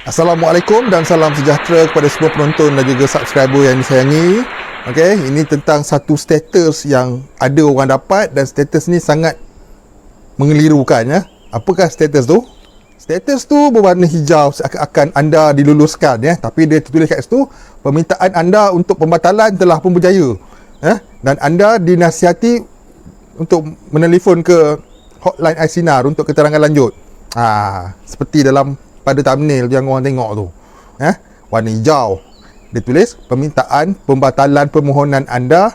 Assalamualaikum dan salam sejahtera kepada semua penonton dan juga subscriber yang disayangi. Okey, ini tentang satu status yang ada orang dapat dan status ni sangat mengelirukan ya. Apakah status tu? Status tu berwarna hijau seakan-akan anda diluluskan ya, tapi dia tertulis kat situ permintaan anda untuk pembatalan telah pun berjaya. Ya, dan anda dinasihati untuk menelefon ke hotline iSinar untuk keterangan lanjut. Seperti dalam pada thumbnail yang orang tengok tu, warna hijau, dia tulis permintaan pembatalan permohonan anda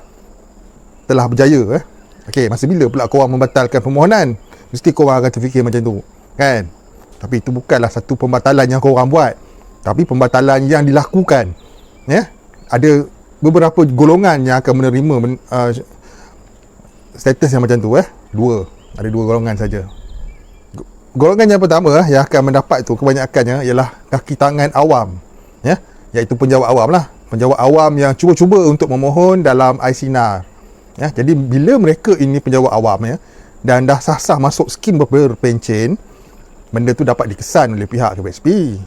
telah berjaya. Okey, masa bila pula korang membatalkan permohonan? Mesti korang akan terfikir macam tu, kan? Tapi itu bukanlah satu pembatalan yang korang buat, tapi pembatalan yang dilakukan. Ada beberapa golongan yang akan menerima status yang macam tu. Ada dua golongan saja. Golongan yang pertama yang akan mendapat tu kebanyakannya ialah kaki tangan awam, iaitu penjawat awam lah. Penjawat awam yang cuba-cuba untuk memohon dalam iSinar. Jadi bila mereka ini penjawat awam dan dah sah-sah masuk skim berpencen, benda tu dapat dikesan oleh pihak KPSP.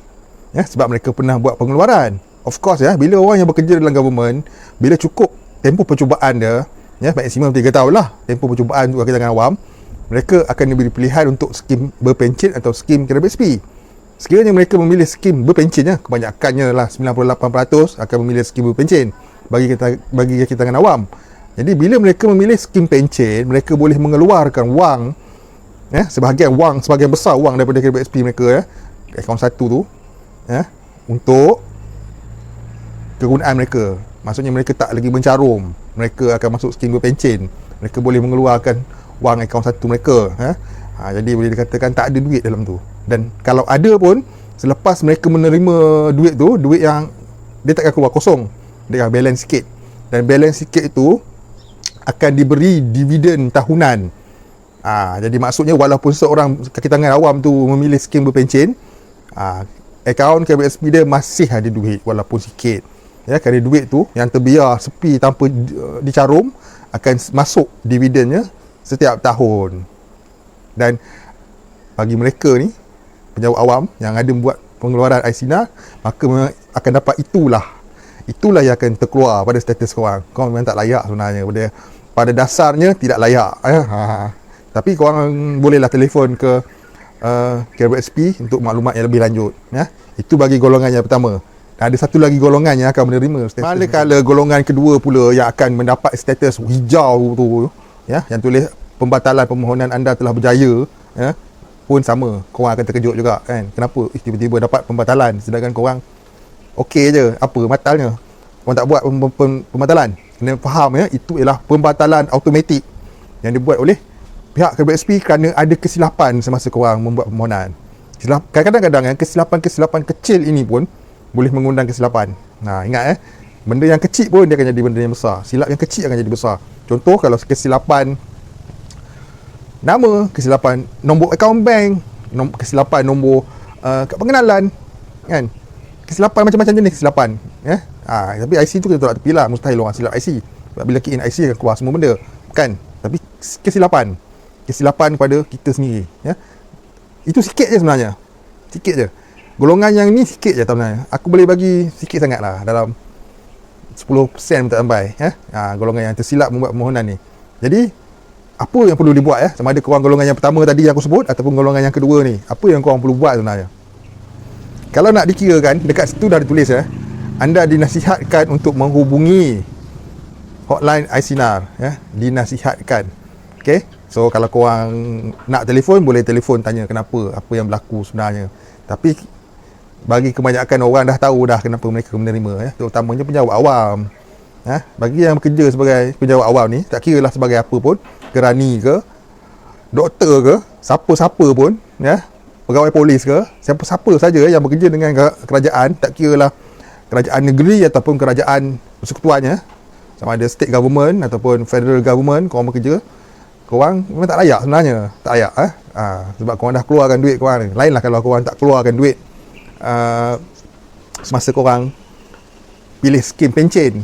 Sebab mereka pernah buat pengeluaran. Of course bila orang yang bekerja dalam government, bila cukup tempoh percubaan dia, maksimum 3 tahun lah tempoh percubaan untuk kaki tangan awam, mereka akan diberi pilihan untuk skim berpencen atau skim KPSP. Sekiranya mereka memilih skim berpencen, kebanyakannya lah 98% akan memilih skim berpencen bagi kaki tangan awam. Jadi bila mereka memilih skim pencen, mereka boleh mengeluarkan wang, sebahagian besar wang daripada KPSP mereka, akaun 1 tu, untuk kegunaan mereka. Maksudnya mereka tak lagi mencarum, mereka akan masuk skim berpencen, mereka boleh mengeluarkan wang akaun 1 mereka. Jadi boleh dikatakan tak ada duit dalam tu. Dan kalau ada pun, selepas mereka menerima duit tu, duit yang dia takkan keluar kosong, dia akan balance sikit. Dan balance sikit itu akan diberi dividen tahunan. Jadi maksudnya walaupun seorang kaki tangan awam tu memilih skim berpencen, akaun KPSP dia masih ada duit walaupun sikit. Kerana duit tu yang terbiar sepi tanpa dicarum akan masuk dividennya setiap tahun. Dan bagi mereka ni, penjawat awam yang ada buat pengeluaran iSinar, maka akan dapat itulah yang akan terkeluar pada status korang. Korang memang tak layak sebenarnya, pada dasarnya tidak layak. Tapi korang bolehlah telefon ke KPSP untuk maklumat yang lebih lanjut. Itu bagi golongan yang pertama. Dan ada satu lagi golongan yang akan menerima status. Manakala golongan kedua pula yang akan mendapat status hijau tu, yang tulis pembatalan permohonan anda telah berjaya, pun sama, korang akan terkejut juga, kan? Kenapa tiba-tiba dapat pembatalan sedangkan korang okey je, apa batalnya? Korang tak buat pembatalan. Kena faham itu ialah pembatalan automatik yang dibuat oleh pihak KPSP kerana ada kesilapan semasa korang membuat permohonan. Kadang-kadang kesilapan kecil ini pun boleh mengundang kesilapan. Ingat benda yang kecil pun dia akan jadi benda yang besar. Silap yang kecil akan jadi besar. Contoh, kalau kesilapan nama, kesilapan nombor akaun bank, kesilapan nombor kad pengenalan, kan? Kesilapan macam-macam jenis kesilapan, tapi IC tu kita tak tepi lah, mustahil orang silap IC. Sebab bila key in IC akan keluar semua benda, kan? Tapi kesilapan pada kita sendiri, itu sikit je sebenarnya. Sikit je. Golongan yang ni sikit je sebenarnya. Aku boleh bagi sikit sangat lah, dalam 10% tak sampai, golongan yang tersilap membuat permohonan ni. Jadi apa yang perlu dibuat, sama ada korang golongan yang pertama tadi yang aku sebut ataupun golongan yang kedua ni, apa yang korang perlu buat sebenarnya? Kalau nak dikirakan, dekat situ dah ditulis anda dinasihatkan untuk menghubungi hotline iSinar, dinasihatkan. Okey, so kalau korang nak telefon, boleh telefon tanya kenapa, apa yang berlaku sebenarnya. Tapi bagi kebanyakan orang dah tahu dah kenapa mereka menerima, terutamanya penjawat awam. Bagi yang bekerja sebagai penjawat awam ni, tak kira lah sebagai apa pun, kerani ke, doktor ke, siapa-siapa pun, pegawai polis ke, siapa-siapa saja yang bekerja dengan kerajaan, tak kira lah kerajaan negeri ataupun kerajaan persekutuannya, sama ada state government ataupun federal government, korang bekerja, korang memang tak layak sebenarnya. Tak layak. Sebab korang dah keluarkan duit korang ni. Lainlah kalau korang tak keluarkan duit semasa korang pilih skim pencen.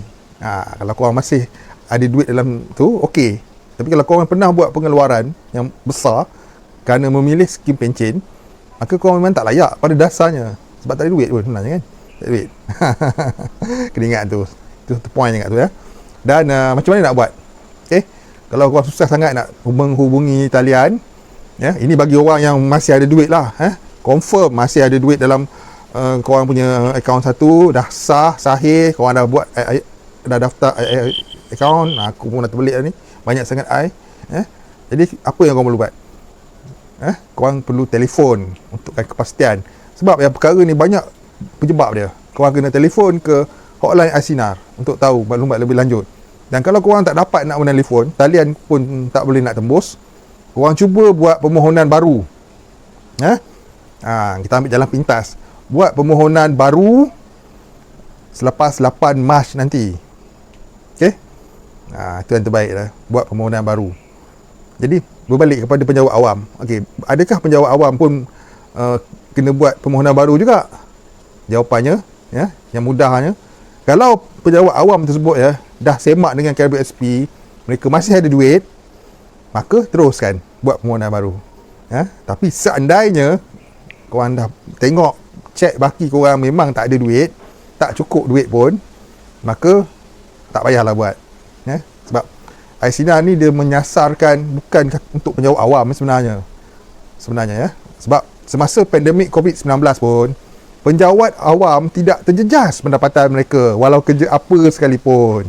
Kalau korang masih ada duit dalam tu, okey. Tapi kalau korang pernah buat pengeluaran yang besar kerana memilih skim pencen, maka korang memang tak layak pada dasarnya. Sebab tak ada duit pun sebenarnya kan. Tak ada duit. Kena ingat tu. Itu point ingat tu ya. Dan macam mana nak buat? Okay, kalau korang susah sangat nak menghubungi talian, ya, ini bagi orang yang masih ada duit lah, confirm masih ada duit dalam korang punya akaun satu, dah sahih, korang dah buat dah daftar akaun. Aku pun dah terbelik dah ni, banyak sangat jadi apa yang korang perlu buat? Korang perlu telefon untukkan kepastian. Sebab yang perkara ni banyak penyebab dia. Korang kena telefon ke hotline iSinar untuk tahu maklumat lebih lanjut. Dan kalau korang tak dapat nak menelefon, talian pun tak boleh nak tembus, korang cuba buat permohonan baru. Kita ambil jalan pintas. Buat permohonan baru selepas 8 Mac nanti. Okey? Itu yang terbaik lah. Buat permohonan baru. Jadi, berbalik kepada penjawat awam. Okey, adakah penjawat awam pun kena buat permohonan baru juga? Jawapannya, yang mudahnya, kalau penjawat awam tersebut dah semak dengan KWSP, mereka masih ada duit, maka teruskan buat permohonan baru. Tapi seandainya korang dah tengok, cek baki korang memang tak ada duit, tak cukup duit pun, maka tak payahlah buat. Sebab iSinar ni dia menyasarkan bukan untuk penjawat awam sebenarnya. Sebab semasa pandemik COVID-19 pun, penjawat awam tidak terjejas pendapatan mereka walau kerja apa sekalipun.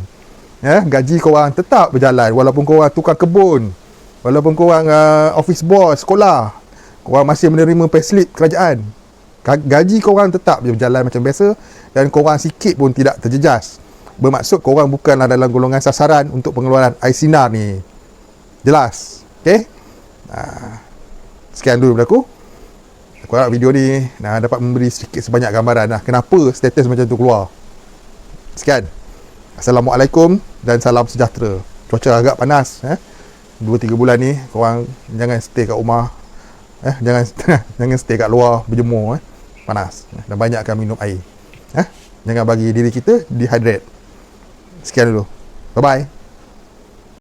Gaji korang tetap berjalan walaupun korang tukang kebun, walaupun korang office boy sekolah, korang masih menerima payslip kerajaan. Gaji korang tetap berjalan macam biasa dan korang sikit pun tidak terjejas. Bermaksud korang bukanlah dalam golongan sasaran untuk pengeluaran iSinar ni. Jelas? Okay? Sekian dulu daripada aku. Aku harap video ni dapat memberi sedikit sebanyak gambaran kenapa status macam tu keluar. Sekian. Assalamualaikum dan salam sejahtera. Cuaca agak panas 2-3 bulan ni, korang jangan stay kat rumah. Jangan stay kat luar berjemur. Panas. Dan banyakkan minum air. Jangan bagi diri kita dehydrate. Sekian dulu. Bye-bye.